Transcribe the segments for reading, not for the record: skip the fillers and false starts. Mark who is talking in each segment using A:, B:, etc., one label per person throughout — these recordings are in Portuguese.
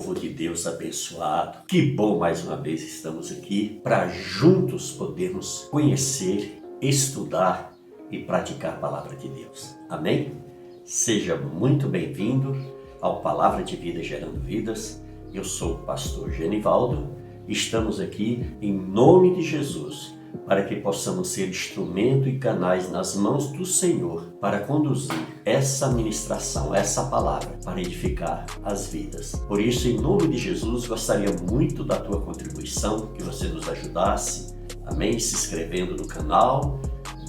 A: povo de Deus abençoado. Que bom mais uma vez estamos aqui para juntos podermos conhecer, estudar e praticar a palavra de Deus. Amém? Seja muito bem-vindo ao Palavra de Vida Gerando Vidas. Eu sou o pastor Genivaldo. Estamos aqui em nome de Jesus para que possamos ser instrumento e canais nas mãos do Senhor para conduzir essa ministração, essa palavra, para edificar as vidas. Por isso, em nome de Jesus, gostaria muito da tua contribuição, que você nos ajudasse, amém? Se inscrevendo no canal,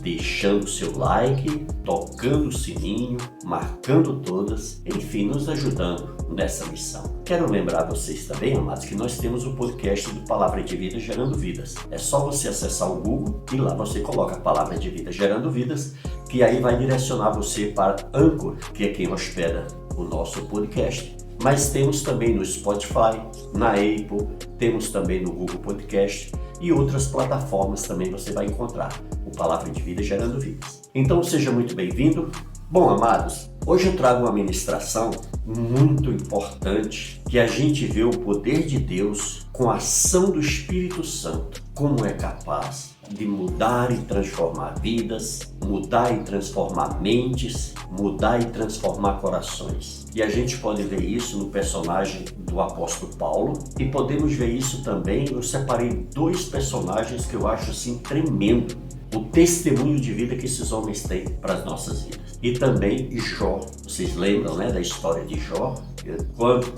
A: deixando o seu like, tocando o sininho, marcando todas, enfim, nos ajudando nessa missão. Quero lembrar vocês também, amados, que nós temos o podcast do Palavra de Vida Gerando Vidas. É só você acessar o Google e lá você coloca a Palavra de Vida Gerando Vidas, que aí vai direcionar você para Anchor, que é quem hospeda o nosso podcast. Mas temos também no Spotify, na Apple, temos também no Google Podcast e outras plataformas também você vai encontrar o Palavra de Vida Gerando Vidas. Então seja muito bem-vindo. Bom, amados, hoje eu trago uma ministração muito importante, que a gente vê o poder de Deus com a ação do Espírito Santo, como é capaz de mudar e transformar vidas, mudar e transformar mentes, mudar e transformar corações. E a gente pode ver isso no personagem do apóstolo Paulo e podemos ver isso também, eu separei dois personagens que eu acho assim tremendo, o testemunho de vida que esses homens têm para as nossas vidas. E também Jó, vocês lembram, né, da história de Jó?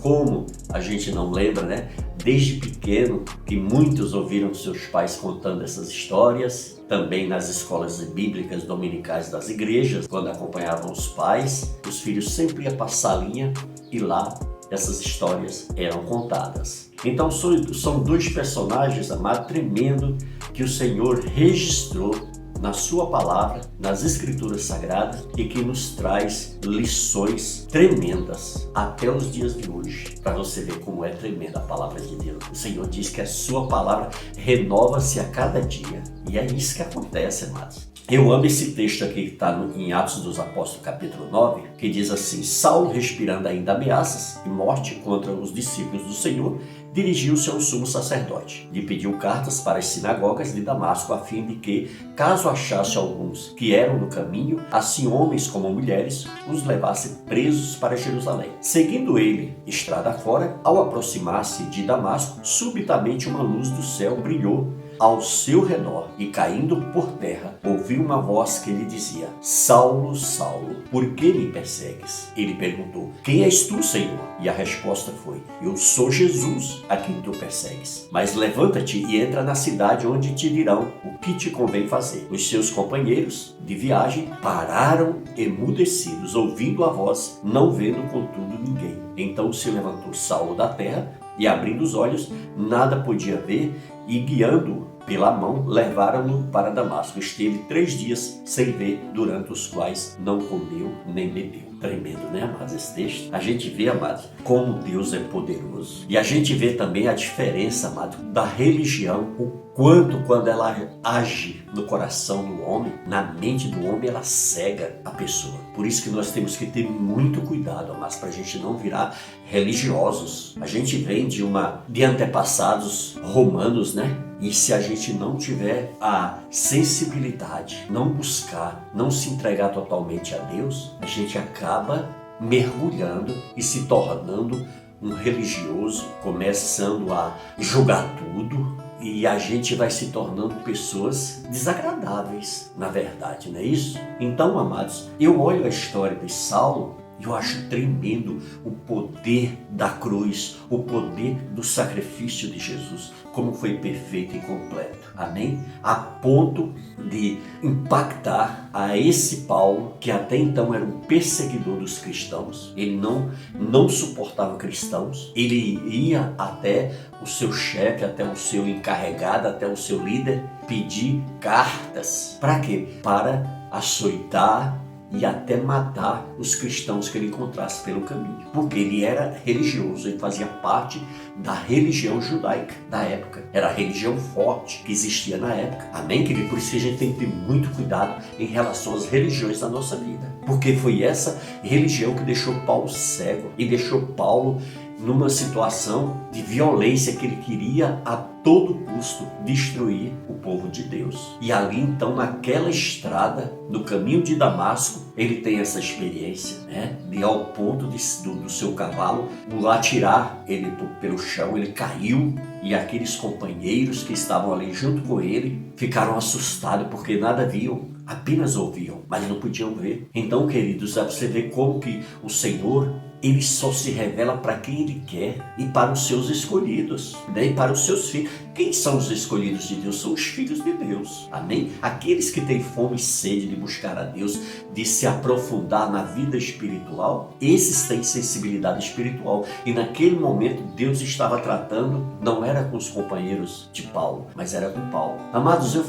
A: Como a gente não lembra, né? Desde pequeno, que muitos ouviram seus pais contando essas histórias, também nas escolas bíblicas dominicais das igrejas, quando acompanhavam os pais, os filhos sempre iam passar a linha e lá essas histórias eram contadas. Então são dois personagens, amado, tremendo, que o Senhor registrou na sua palavra, nas escrituras sagradas, e que nos traz lições tremendas até os dias de hoje, para você ver como é tremenda a palavra de Deus. O Senhor diz que a sua palavra renova-se a cada dia, e é isso que acontece, amados. Eu amo esse texto aqui que está em Atos dos Apóstolos, capítulo 9, que diz assim: Saulo, respirando ainda ameaças e morte contra os discípulos do Senhor, dirigiu-se ao sumo sacerdote. Lhe pediu cartas para as sinagogas de Damasco, a fim de que, caso achasse alguns que eram no caminho, assim homens como mulheres, os levasse presos para Jerusalém. Seguindo ele, estrada fora, ao aproximar-se de Damasco, subitamente uma luz do céu brilhou ao seu redor, e caindo por terra, ouviu uma voz que lhe dizia: Saulo, Saulo, por que me persegues? Ele perguntou: Quem és tu, Senhor? E a resposta foi: Eu sou Jesus, a quem tu persegues. Mas levanta-te e entra na cidade, onde te dirão o que te convém fazer. Os seus companheiros de viagem pararam emudecidos, ouvindo a voz, não vendo contudo ninguém. Então se levantou Saulo da terra, e abrindo os olhos, nada podia ver, e guiando-o pela mão, levaram-no para Damasco. Esteve 3 dias sem ver, durante os quais não comeu nem bebeu. Tremendo, né, amados, esse texto? A gente vê, amados, como Deus é poderoso. E a gente vê também a diferença, amado, da religião, o quanto quando ela age no coração do homem, na mente do homem, ela cega a pessoa. Por isso que nós temos que ter muito cuidado, amados, para a gente não virar religiosos. A gente vem de antepassados romanos, né? E se a gente não tiver a sensibilidade, não buscar, não se entregar totalmente a Deus, a gente acaba mergulhando e se tornando um religioso, começando a julgar tudo, e a gente vai se tornando pessoas desagradáveis, na verdade, não é isso? Então, amados, eu olho a história de Saulo, eu acho tremendo o poder da cruz, o poder do sacrifício de Jesus, como foi perfeito e completo. Amém? A ponto de impactar a esse Paulo, que até então era um perseguidor dos cristãos. Ele não suportava cristãos. Ele ia até o seu chefe, até o seu encarregado, até o seu líder, pedir cartas. Para quê? Para açoitar e até matar os cristãos que ele encontrasse pelo caminho. Porque ele era religioso, ele fazia parte da religião judaica da época. Era a religião forte que existia na época. Amém, querido? Por isso que a gente tem que ter muito cuidado em relação às religiões da nossa vida. Porque foi essa religião que deixou Paulo cego e deixou Paulo numa situação de violência que ele queria a todo custo destruir o povo de Deus. E ali então, naquela estrada, no caminho de Damasco, ele tem essa experiência, né? De ao ponto do seu cavalo atirar ele pelo chão, ele caiu, e aqueles companheiros que estavam ali junto com ele ficaram assustados porque nada viam, apenas ouviam, mas não podiam ver. Então, queridos, você vê como que o Senhor, ele só se revela para quem ele quer e para os seus escolhidos, né? E para os seus filhos. Quem são os escolhidos de Deus? São os filhos de Deus, amém? Aqueles que têm fome e sede de buscar a Deus, de se aprofundar na vida espiritual, esses têm sensibilidade espiritual. E naquele momento Deus estava tratando, não era com os companheiros de Paulo, mas era com Paulo. Amados, eu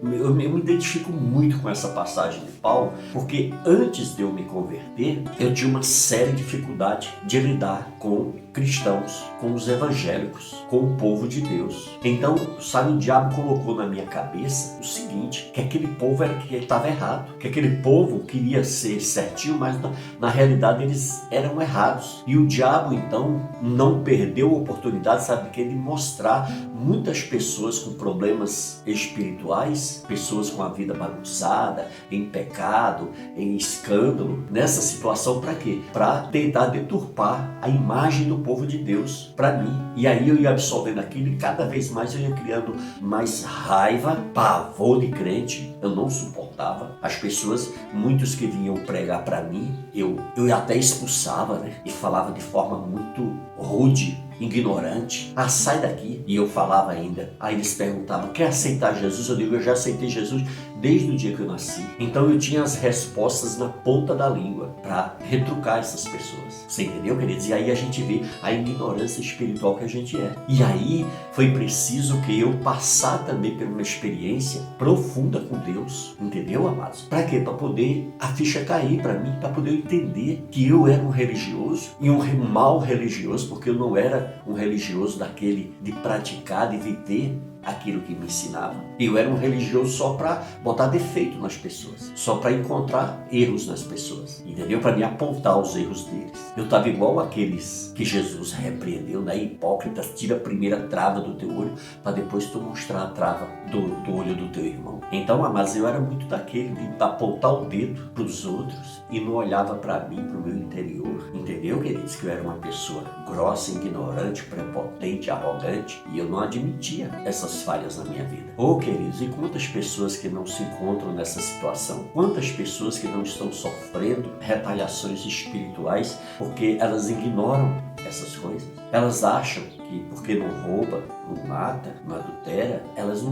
A: me identifico muito com essa passagem de Paulo, porque antes de eu me converter, eu tinha uma séria dificuldade de lidar com cristãos, com os evangélicos, com o povo de Deus. Então, sabe, o diabo colocou na minha cabeça o seguinte, que aquele povo estava errado, que aquele povo queria ser certinho, mas na realidade eles eram errados. E o diabo, então, não perdeu a oportunidade, sabe, de mostrar muitas pessoas com problemas espirituais, pessoas com a vida bagunçada, em pecado, em escândalo, nessa situação para quê? Para tentar deturpar a imagem do povo de Deus para mim. E aí eu ia absorvendo aquilo e cada vez mais eu ia criando mais raiva, pavor de crente. Eu não suportava as pessoas, muitos que vinham pregar para mim, eu até expulsava, né? E falava de forma muito rude, ignorante. Ah, sai daqui. E eu falava ainda. Aí eles perguntavam, quer aceitar Jesus? Eu digo, eu já aceitei Jesus desde o dia que eu nasci. Então eu tinha as respostas na ponta da língua para retrucar essas pessoas. Você entendeu, queridos? E aí a gente vê a ignorância espiritual que a gente é. E aí foi preciso que eu passar também por uma experiência profunda com Deus. Entendeu, amados? Para quê? Para poder a ficha cair para mim, para poder eu entender que eu era um religioso e um mau religioso, porque eu não era um religioso daquele de praticar, de viver aquilo que me ensinava. Eu era um religioso só para botar defeito nas pessoas, só para encontrar erros nas pessoas, entendeu? Para me apontar os erros deles. Eu estava igual aqueles que Jesus repreendeu, né? Hipócrita, tira a primeira trava do teu olho para depois tu mostrar a trava do olho do teu irmão. Então, mas eu era muito daquele de apontar o dedo para os outros e não olhava para mim, para o meu interior. Entendeu, queridos? Que eu era uma pessoa grossa, ignorante, prepotente, arrogante, e eu não admitia essas falhas na minha vida. Oh, queridos, e quantas pessoas que não se encontram nessa situação? Quantas pessoas que não estão sofrendo retaliações espirituais porque elas ignoram essas coisas? Elas acham que porque não rouba, não mata, não adultera, elas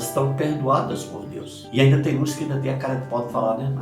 A: estão perdoadas por Deus. E ainda tem uns que ainda tem a cara que pode falar, né?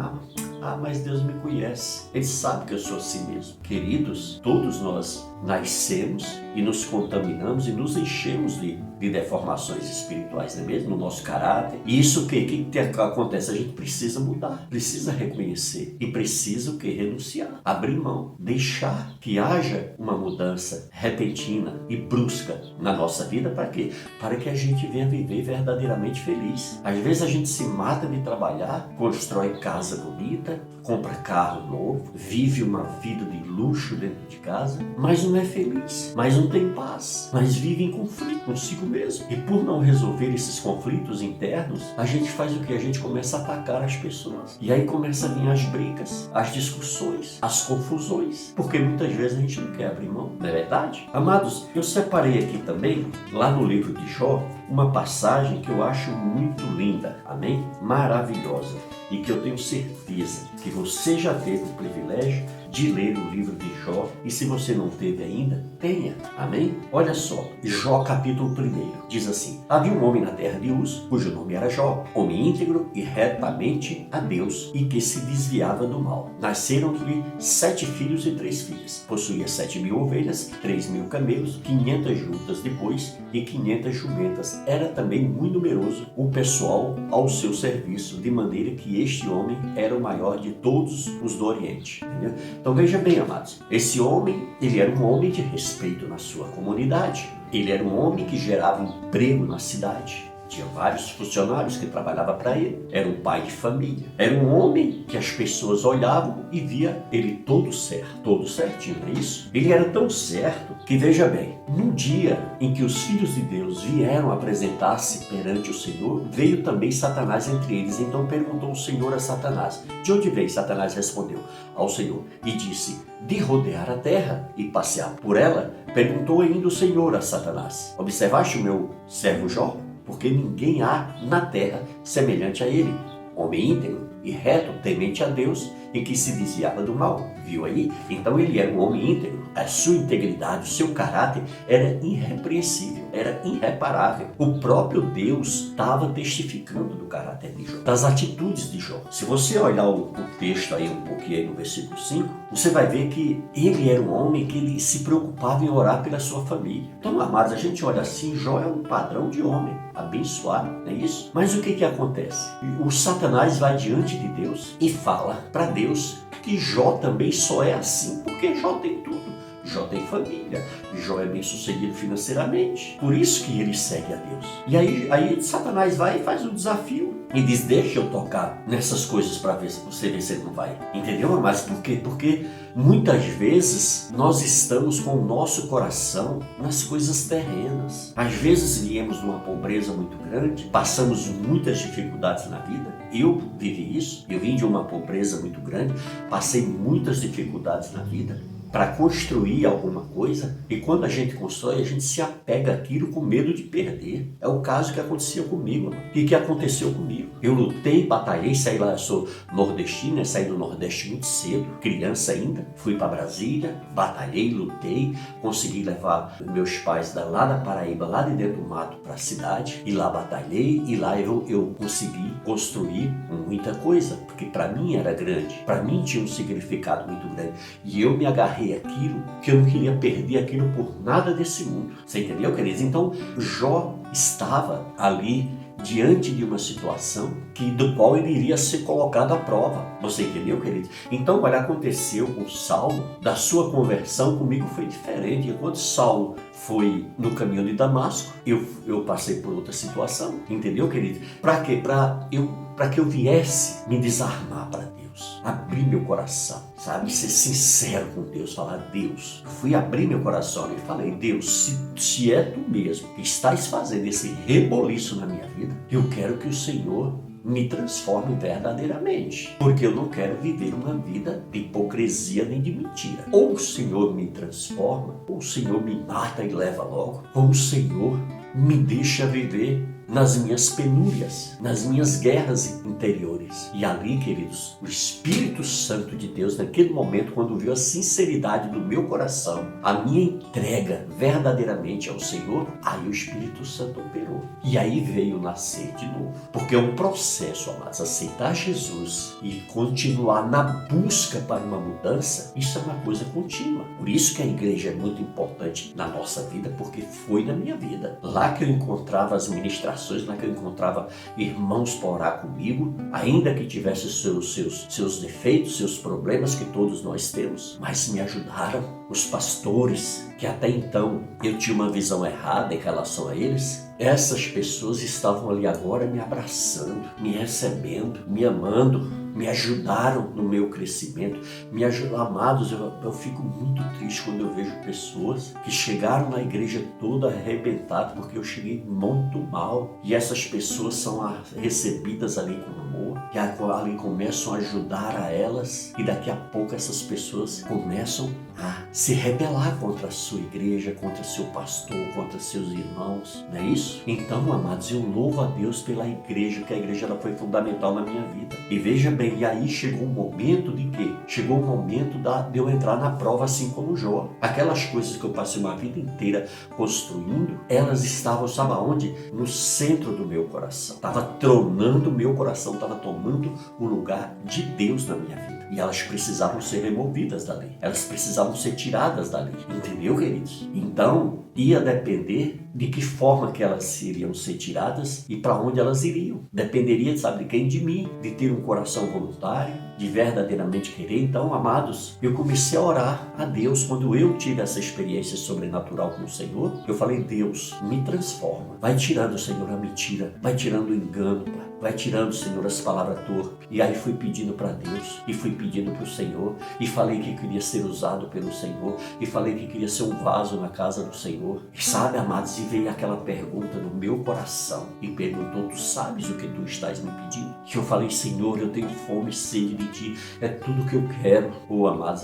A: Mas Deus me conhece. Ele sabe que eu sou assim mesmo. Queridos, todos nós nascemos e nos contaminamos e nos enchemos de deformações espirituais, não é mesmo? No nosso caráter. E isso o que acontece? A gente precisa mudar, precisa reconhecer e precisa o que? Renunciar, abrir mão, deixar que haja uma mudança repentina e brusca na nossa vida. Para quê? Para que a gente venha viver verdadeiramente feliz. Às vezes a gente se mata de trabalhar, constrói casa bonita, compra carro novo, vive uma vida de luxo dentro de casa, mas não é feliz, mas não tem paz, mas vive em conflito consigo mesmo. E por não resolver esses conflitos internos, a gente faz o que? A gente começa a atacar as pessoas. E aí começa a vir as brigas, as discussões, as confusões, porque muitas vezes a gente não quer abrir mão, não é verdade? Amados, eu separei aqui também, lá no livro de Jó, uma passagem que eu acho muito linda, amém? Maravilhosa. E que eu tenho certeza que você já teve o privilégio de ler o livro de Jó, e se você não teve ainda, tenha, amém? Olha só, Jó capítulo 1, diz assim: havia um homem na terra de Uz, cujo nome era Jó, homem íntegro e retamente a Deus, e que se desviava do mal. Nasceram-lhe 7 filhos e 3 filhas. Possuía 7.000 ovelhas, 3.000 camelos, 500 juntas de bois e 500 jumentas. Era também muito numeroso o pessoal ao seu serviço, de maneira que este homem era o maior de todos os do Oriente. Entendeu? Então veja bem, amados, esse homem, ele era um homem de respeito na sua comunidade. Ele era um homem que gerava emprego na cidade. Tinha vários funcionários que trabalhavam para ele. Era um pai de família. Era um homem que as pessoas olhavam e via ele todo certo, todo certinho, não é isso? Ele era tão certo que, veja bem, no dia em que os filhos de Deus vieram apresentar-se perante o Senhor, veio também Satanás entre eles. Então perguntou o Senhor a Satanás: de onde veio? Satanás respondeu ao Senhor e disse: de rodear a terra e passear por ela. Perguntou ainda o Senhor a Satanás: observaste o meu servo Jó? Porque ninguém há na terra semelhante a ele, homem íntegro e reto, temente a Deus e que se desviava do mal. Viu aí? Então ele era um homem íntegro. A sua integridade, o seu caráter era irrepreensível, era irreparável. O próprio Deus estava testificando do caráter de Jó, das atitudes de Jó. Se você olhar o texto aí um pouquinho aí no versículo 5, você vai ver que ele era um homem que ele se preocupava em orar pela sua família. Então, amados, a gente olha assim, Jó é um padrão de homem abençoado, não é isso? Mas o que acontece? O Satanás vai diante de Deus e fala para Deus que Jó também só é assim porque Jó tem tudo. Jó tem família, Jó é bem sucedido financeiramente. Por isso que ele segue a Deus. E aí Satanás vai e faz um desafio e diz: deixa eu tocar nessas coisas para ver se você vê se ele não vai. Entendeu? Mas por quê? Porque muitas vezes nós estamos com o nosso coração nas coisas terrenas. Às vezes viemos de uma pobreza muito grande, passamos muitas dificuldades na vida. Eu vivi isso, eu vim de uma pobreza muito grande, passei muitas dificuldades na vida para construir alguma coisa, e quando a gente constrói, a gente se apega àquilo com medo de perder. É o caso que aconteceu comigo. O que aconteceu comigo? Eu lutei, batalhei, saí lá, eu sou nordestino, saí do Nordeste muito cedo, criança ainda, fui para Brasília, batalhei, lutei, consegui levar meus pais lá da Paraíba, lá de dentro do mato, para a cidade, e lá batalhei, e lá eu consegui construir muita coisa, porque para mim era grande, para mim tinha um significado muito grande, e eu me agarrei aquilo que eu não queria perder aquilo por nada desse mundo. Você entendeu, queridos? Então, Jó estava ali diante de uma situação do qual ele iria ser colocado à prova. Você entendeu, queridos? Então, olha, aconteceu com Saulo, da sua conversão comigo foi diferente. Enquanto Saulo foi no caminho de Damasco, eu passei por outra situação. Entendeu, queridos? Para quê? Para que eu viesse me desarmar para Deus, abrir meu coração, sabe, ser sincero com Deus, falar: Deus, eu fui abrir meu coração e falei: Deus, se é tu mesmo que estás fazendo esse reboliço na minha vida, eu quero que o Senhor me transforme verdadeiramente, porque eu não quero viver uma vida de hipocrisia nem de mentira. Ou o Senhor me transforma, ou o Senhor me mata e leva logo, ou o Senhor me deixa viver nas minhas penúrias, nas minhas guerras interiores. E ali, queridos, o Espírito Santo de Deus, naquele momento, quando viu a sinceridade do meu coração, a minha entrega verdadeiramente ao Senhor, aí o Espírito Santo operou. E aí veio nascer de novo. Porque é um processo, amados, aceitar Jesus e continuar na busca para uma mudança, isso é uma coisa contínua. Por isso que a igreja é muito importante na nossa vida, porque foi na minha vida. Lá que eu encontrava as ministrações, lá que eu encontrava irmãos para orar comigo, ainda que tivesse seus defeitos, seus problemas que todos nós temos, mas me ajudaram. Os pastores, que até então eu tinha uma visão errada em relação a eles, essas pessoas estavam ali agora me abraçando, me recebendo, me amando, me ajudaram no meu crescimento, me ajudaram. Amados, eu fico muito triste quando eu vejo pessoas que chegaram na igreja toda arrebentadas, porque eu cheguei muito mal, e essas pessoas são recebidas ali com amor, e ali começam a ajudar a elas, e daqui a pouco essas pessoas começam a se rebelar contra a sua igreja, contra seu pastor, contra seus irmãos, não é isso? Então, amados, eu louvo a Deus pela igreja, que a igreja ela foi fundamental na minha vida. E veja bem, e aí chegou um momento de quê? Chegou o momento de eu entrar na prova assim como Jó. Aquelas coisas que eu passei uma vida inteira construindo, elas estavam, sabe aonde? No centro do meu coração. Estava tronando o meu coração, estava tomando o lugar de Deus na minha vida. E elas precisavam ser removidas dali. Elas precisavam ser tiradas dali. Entendeu, queridos? Então, ia depender de que forma que elas iriam ser tiradas e para onde elas iriam. Dependeria, sabe de quem? De mim, de ter um coração voluntário, de verdadeiramente querer. Então, amados, eu comecei a orar a Deus. Quando eu tive essa experiência sobrenatural com o Senhor, eu falei: Deus, me transforma. Vai tirando, Senhor, a mentira. Vai tirando o engano, Pai. Vai tirando, Senhor, as palavras torpes. E aí fui pedindo para Deus, e fui pedindo para o Senhor, e falei que queria ser usado pelo Senhor, e falei que queria ser um vaso na casa do Senhor. E sabe, amados, e veio aquela pergunta no meu coração, e perguntou: tu sabes o que tu estás me pedindo? Que eu falei: Senhor, eu tenho fome e sede de ti, é tudo que eu quero. Amados,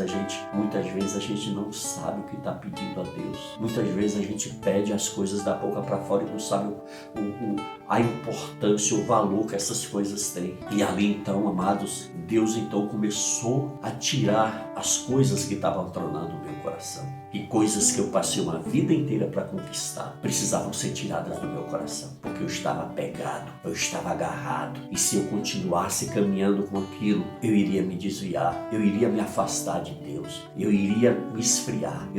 A: muitas vezes a gente não sabe o que está pedindo a Deus. Muitas vezes a gente pede as coisas da boca para fora e não sabe a importância, o valor que essas coisas têm. E ali então, amados, Deus então começou a tirar as coisas que estavam tronando o meu coração. E coisas que eu passei uma vida inteira para conquistar precisavam ser tiradas do meu coração, porque eu estava apegado, eu estava agarrado. E se eu continuasse caminhando com aquilo, eu iria me desviar, eu iria me afastar de Deus, eu iria me esfriar,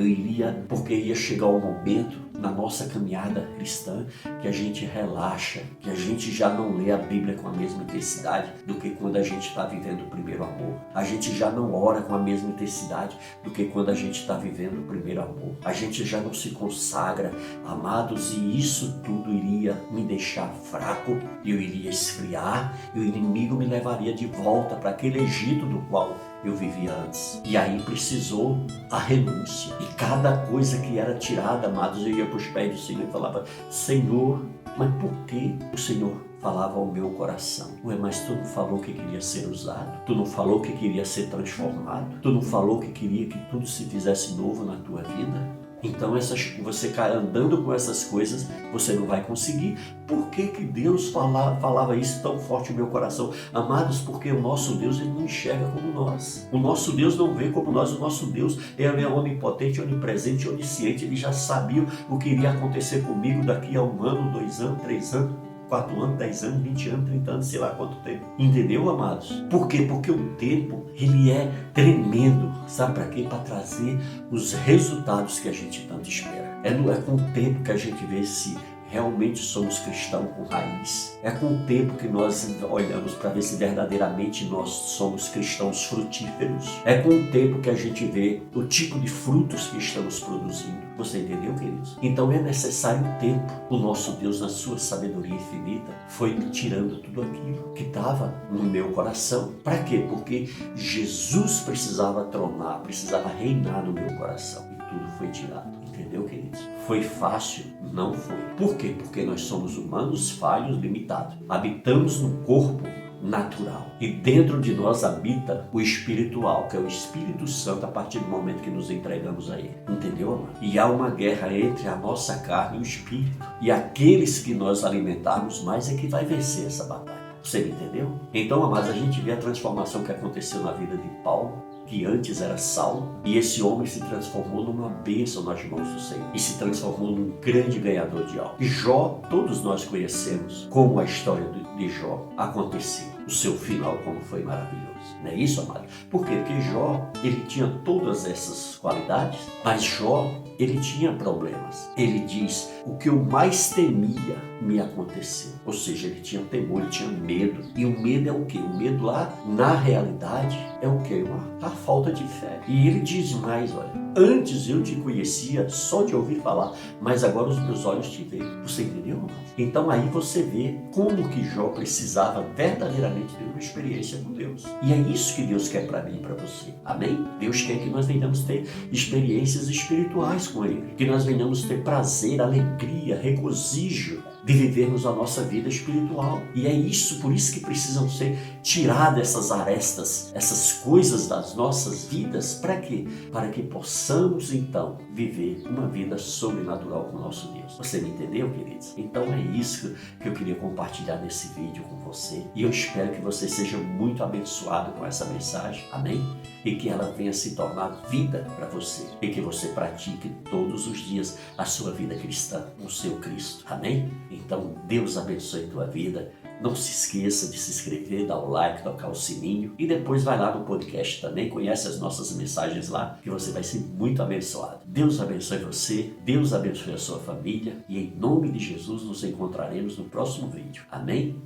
A: porque ia chegar o momento na nossa caminhada cristã que a gente relaxa, que a gente já não lê a Bíblia com a mesma intensidade do que quando a gente está vivendo o primeiro amor. A gente já não ora com a mesma intensidade do que quando a gente está vivendo o primeiro amor. A gente já não se consagra, amados, e isso tudo iria me deixar fraco, eu iria esfriar, e o inimigo me levaria de volta para aquele Egito do qual eu vivia antes. E aí precisou a renúncia. E cada coisa que era tirada, amados, eu ia para os pés do Senhor e falava: Senhor, mas por que o Senhor falava ao meu coração? Ué, mas tu não falou que queria ser usado? Tu não falou que queria ser transformado? Tu não falou que queria que tudo se fizesse novo na tua vida? Então você andando com essas coisas, você não vai conseguir. Por que Deus falava isso tão forte no meu coração? Amados, porque o nosso Deus, ele não enxerga como nós. O nosso Deus não vê como nós. O nosso Deus, ele é onipotente, onipresente, onisciente. Ele já sabia o que iria acontecer comigo daqui a 1 ano, 2 anos, 3 anos, 4 anos, 10 anos, 20 anos, 30 anos, sei lá quanto tempo. Entendeu, amados? Por quê? Porque o tempo, ele é tremendo. Sabe para quê? Para trazer os resultados que a gente tanto espera. É com o tempo que a gente vê se realmente somos cristãos com raiz. É com o tempo que nós olhamos para ver se verdadeiramente nós somos cristãos frutíferos. É com o tempo que a gente vê o tipo de frutos que estamos produzindo. Você entendeu, queridos? Então é necessário tempo. O nosso Deus, na sua sabedoria infinita, foi tirando tudo aquilo que estava no meu coração. Para quê? Porque Jesus precisava tronar, precisava reinar no meu coração. E tudo foi tirado. Entendeu, queridos? Foi fácil? Não foi. Por quê? Porque nós somos humanos, falhos, limitados. Habitamos no corpo natural. E dentro de nós habita o espiritual, que é o Espírito Santo, a partir do momento que nos entregamos a Ele. Entendeu, amado? E há uma guerra entre a nossa carne e o Espírito. E aqueles que nós alimentarmos mais é que vai vencer essa batalha. Você me entendeu? Então, amados, a gente vê a transformação que aconteceu na vida de Paulo, que antes era Saulo, e esse homem se transformou numa bênção nas mãos do Senhor, e se transformou num grande ganhador de alma. E Jó, todos nós conhecemos como a história de Jó aconteceu, o seu final como foi maravilhoso. Não é isso, amado? Por quê? Porque Jó, ele tinha todas essas qualidades, mas Jó, ele tinha problemas. Ele diz: o que eu mais temia me aconteceu. Ou seja, ele tinha temor, ele tinha medo. E o medo é o quê? O medo lá, na realidade, é o quê? A falta de fé. E ele diz mais: olha, antes eu te conhecia só de ouvir falar, mas agora os meus olhos te veem. Você entendeu? Então aí você vê como que Jó precisava verdadeiramente ter uma experiência com Deus. E é isso que Deus quer para mim e para você. Amém? Deus quer que nós venhamos ter experiências espirituais com Ele. Que nós venhamos ter prazer, alegria, regozijo de vivermos a nossa vida espiritual. E é isso, por isso que precisam ser tiradas essas arestas, essas coisas das nossas vidas. Para quê? Para que possamos então viver uma vida sobrenatural com o nosso Deus. Você me entendeu, queridos? Então é isso que eu queria compartilhar nesse vídeo com você. E eu espero que você seja muito abençoado com essa mensagem. Amém? E que ela venha se tornar vida para você. E que você pratique todos os dias a sua vida cristã, o seu Cristo. Amém? Então Deus abençoe a tua vida. Não se esqueça de se inscrever, dar o like, tocar o sininho e depois vai lá no podcast também, conhece as nossas mensagens lá, que você vai ser muito abençoado. Deus abençoe você, Deus abençoe a sua família e em nome de Jesus nos encontraremos no próximo vídeo. Amém?